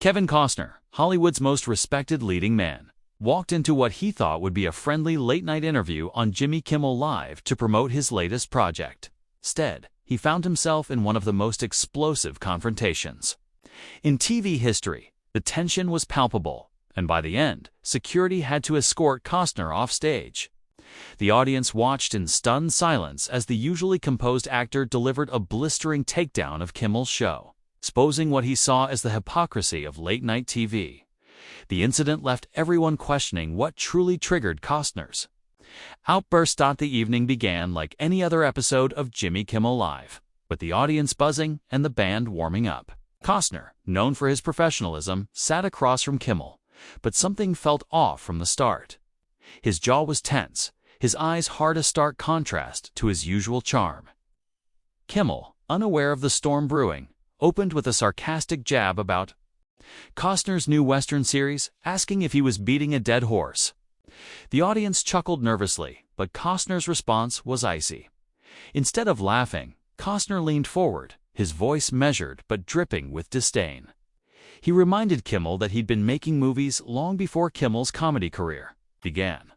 Kevin Costner, Hollywood's most respected leading man, walked into what he thought would be a friendly late-night interview on Jimmy Kimmel Live to promote his latest project. Instead, he found himself in one of the most explosive confrontations in TV history. The tension was palpable, and by the end, security had to escort Costner off stage. The audience watched in stunned silence as the usually composed actor delivered a blistering takedown of Kimmel's show, exposing what he saw as the hypocrisy of late-night TV. The incident left everyone questioning what truly triggered Costner's outburst. The evening began like any other episode of Jimmy Kimmel Live, with the audience buzzing and the band warming up. Costner, known for his professionalism, sat across from Kimmel, but something felt off from the start. His jaw was tense, his eyes hard, a stark contrast to his usual charm. Kimmel, unaware of the storm brewing, opened with a sarcastic jab about Costner's new Western series, asking if he was beating a dead horse. The audience chuckled nervously, but Costner's response was icy. Instead of laughing, Costner leaned forward, his voice measured but dripping with disdain. He reminded Kimmel that he'd been making movies long before Kimmel's comedy career began.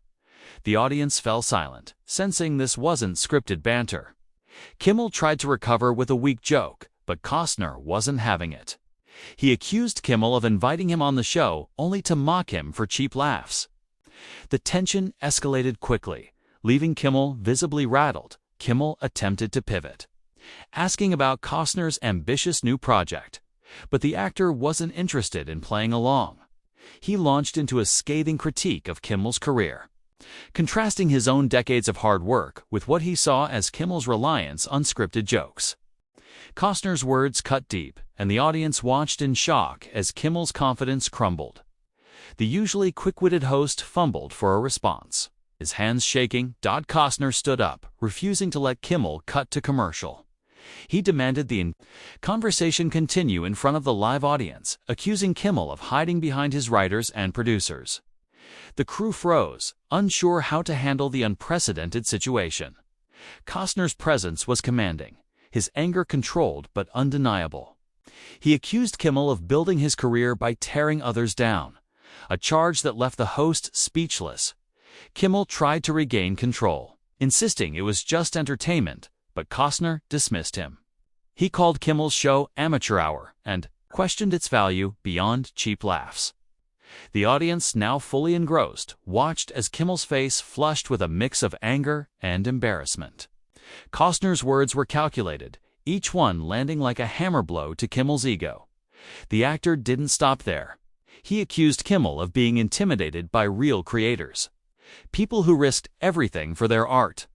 The audience fell silent, sensing this wasn't scripted banter. Kimmel tried to recover with a weak joke, but Costner wasn't having it. He accused Kimmel of inviting him on the show only to mock him for cheap laughs. The tension escalated quickly, leaving Kimmel visibly rattled. Kimmel attempted to pivot, asking about Costner's ambitious new project, but the actor wasn't interested in playing along. He launched into a scathing critique of Kimmel's career, contrasting his own decades of hard work with what he saw as Kimmel's reliance on scripted jokes. Costner's words cut deep, and the audience watched in shock as Kimmel's confidence crumbled. The usually quick-witted host fumbled for a response, his hands shaking. Costner stood up, refusing to let Kimmel cut to commercial. He demanded the conversation continue in front of the live audience, accusing Kimmel of hiding behind his writers and producers. The crew froze, unsure how to handle the unprecedented situation. Costner's presence was commanding, his anger controlled but undeniable. He accused Kimmel of building his career by tearing others down, a charge that left the host speechless. Kimmel tried to regain control, insisting it was just entertainment, but Costner dismissed him. He called Kimmel's show amateur hour and questioned its value beyond cheap laughs. The audience, now fully engrossed, watched as Kimmel's face flushed with a mix of anger and embarrassment. Costner's words were calculated, each one landing like a hammer blow to Kimmel's ego. The actor didn't stop there. He accused Kimmel of being intimidated by real creators, people who risked everything for their art.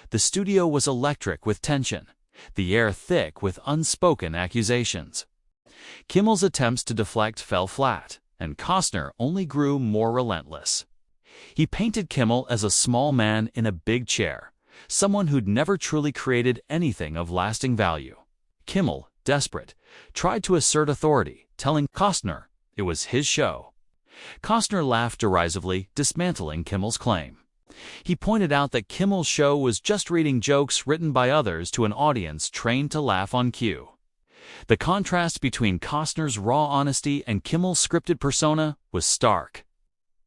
The studio was electric with tension, the air thick with unspoken accusations. Kimmel's attempts to deflect fell flat, and Costner only grew more relentless. He painted Kimmel as a small man in a big chair, someone who'd never truly created anything of lasting value. Kimmel, desperate, tried to assert authority, telling Costner it was his show. Costner laughed derisively, dismantling Kimmel's claim. He pointed out that Kimmel's show was just reading jokes written by others to an audience trained to laugh on cue. The contrast between Costner's raw honesty and Kimmel's scripted persona was stark.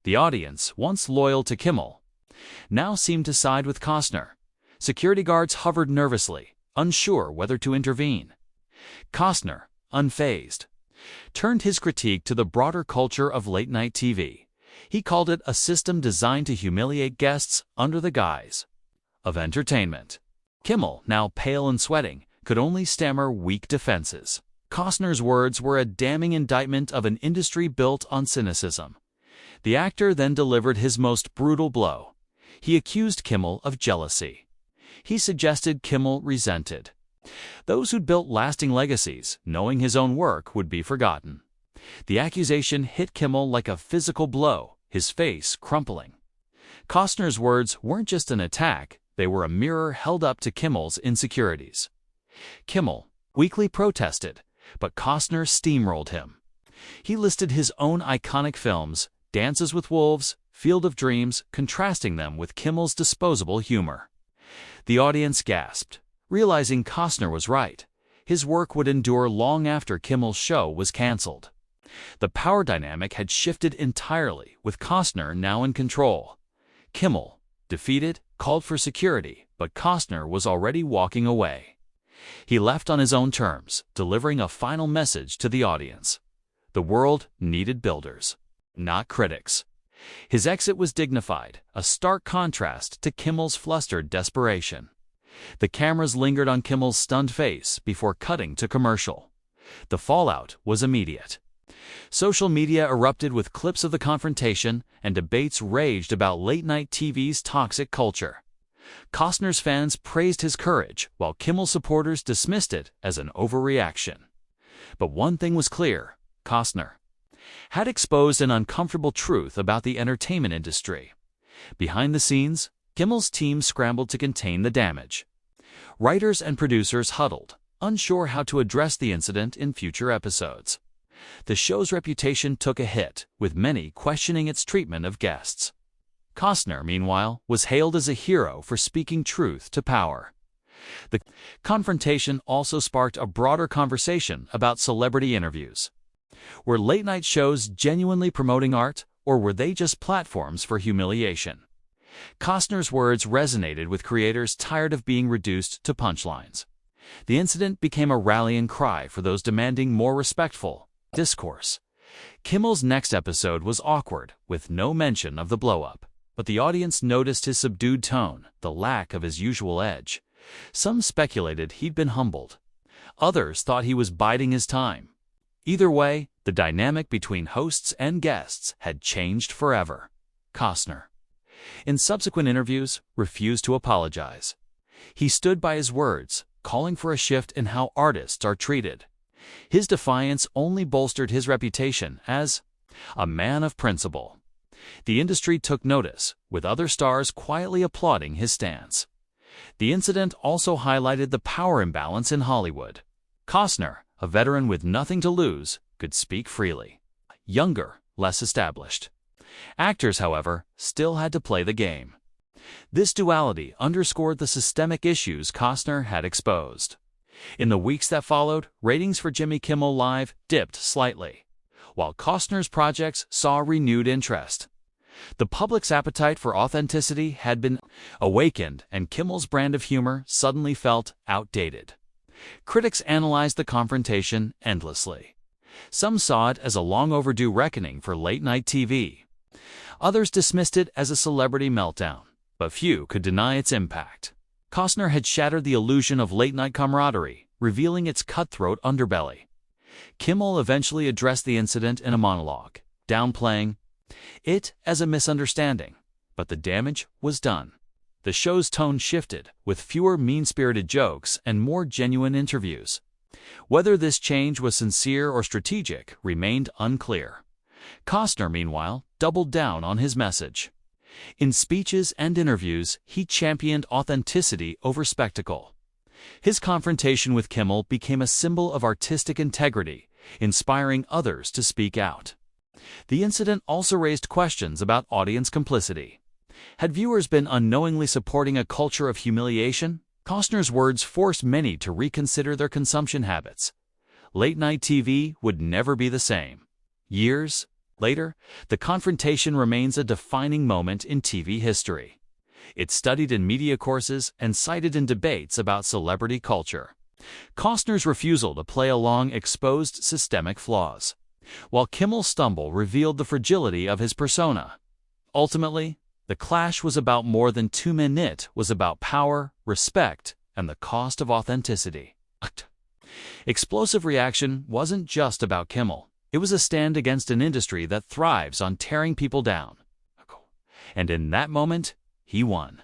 The audience, once loyal to Kimmel, now seemed to side with Costner. Security guards hovered nervously, unsure whether to intervene. Costner, unfazed, turned his critique to the broader culture of late-night TV. He called it a system designed to humiliate guests under the guise of entertainment. Kimmel, now pale and sweating, could only stammer weak defenses. Costner's words were a damning indictment of an industry built on cynicism. The actor then delivered his most brutal blow. He accused Kimmel of jealousy. He suggested Kimmel resented those who'd built lasting legacies, knowing his own work would be forgotten. The accusation hit Kimmel like a physical blow, his face crumpling. Costner's words weren't just an attack, they were a mirror held up to Kimmel's insecurities. Kimmel weakly protested, but Costner steamrolled him. He listed his own iconic films, Dances with Wolves, Field of Dreams, contrasting them with Kimmel's disposable humor. The audience gasped, realizing Costner was right. His work would endure long after Kimmel's show was canceled. The power dynamic had shifted entirely, with Costner now in control. Kimmel, defeated, called for security, but Costner was already walking away. He left on his own terms, delivering a final message to the audience. The world needed builders, not critics. His exit was dignified, a stark contrast to Kimmel's flustered desperation. The cameras lingered on Kimmel's stunned face before cutting to commercial. The fallout was immediate. Social media erupted with clips of the confrontation, and debates raged about late-night TV's toxic culture. Costner's fans praised his courage, while Kimmel supporters dismissed it as an overreaction. But one thing was clear: Costner had exposed an uncomfortable truth about the entertainment industry. Behind the scenes, Kimmel's team scrambled to contain the damage. Writers and producers huddled, unsure how to address the incident in future episodes. The show's reputation took a hit, with many questioning its treatment of guests. Costner, meanwhile, was hailed as a hero for speaking truth to power. The confrontation also sparked a broader conversation about celebrity interviews. Were late-night shows genuinely promoting art, or were they just platforms for humiliation? Costner's words resonated with creators tired of being reduced to punchlines. The incident became a rallying cry for those demanding more respectful discourse. Kimmel's next episode was awkward, with no mention of the blow-up. But the audience noticed his subdued tone, the lack of his usual edge. Some speculated he'd been humbled. Others thought he was biding his time. Either way, the dynamic between hosts and guests had changed forever. Costner, in subsequent interviews, refused to apologize. He stood by his words, calling for a shift in how artists are treated. His defiance only bolstered his reputation as a man of principle. The industry took notice, with other stars quietly applauding his stance. The incident also highlighted the power imbalance in Hollywood. Costner, a veteran with nothing to lose, could speak freely. Younger, less established actors, however, still had to play the game. This duality underscored the systemic issues Costner had exposed. In the weeks that followed, ratings for Jimmy Kimmel Live dipped slightly, while Costner's projects saw renewed interest. The public's appetite for authenticity had been awakened, and Kimmel's brand of humor suddenly felt outdated. Critics analyzed the confrontation endlessly. Some saw it as a long-overdue reckoning for late-night TV. Others dismissed it as a celebrity meltdown, but few could deny its impact. Costner had shattered the illusion of late-night camaraderie, revealing its cutthroat underbelly. Kimmel eventually addressed the incident in a monologue, downplaying it as a misunderstanding, but the damage was done. The show's tone shifted, with fewer mean-spirited jokes and more genuine interviews. Whether this change was sincere or strategic remained unclear. Costner, meanwhile, doubled down on his message. In speeches and interviews, he championed authenticity over spectacle. His confrontation with Kimmel became a symbol of artistic integrity, inspiring others to speak out. The incident also raised questions about audience complicity. Had viewers been unknowingly supporting a culture of humiliation? Costner's words forced many to reconsider their consumption habits. Late-night TV would never be the same. Years later, the confrontation remains a defining moment in TV history. It's studied in media courses and cited in debates about celebrity culture. Costner's refusal to play along exposed systemic flaws, while Kimmel's stumble revealed the fragility of his persona. Ultimately, the clash was about more than two men. It was about power, respect, and the cost of authenticity. Explosive reaction wasn't just about Kimmel. It was a stand against an industry that thrives on tearing people down. And in that moment, he won.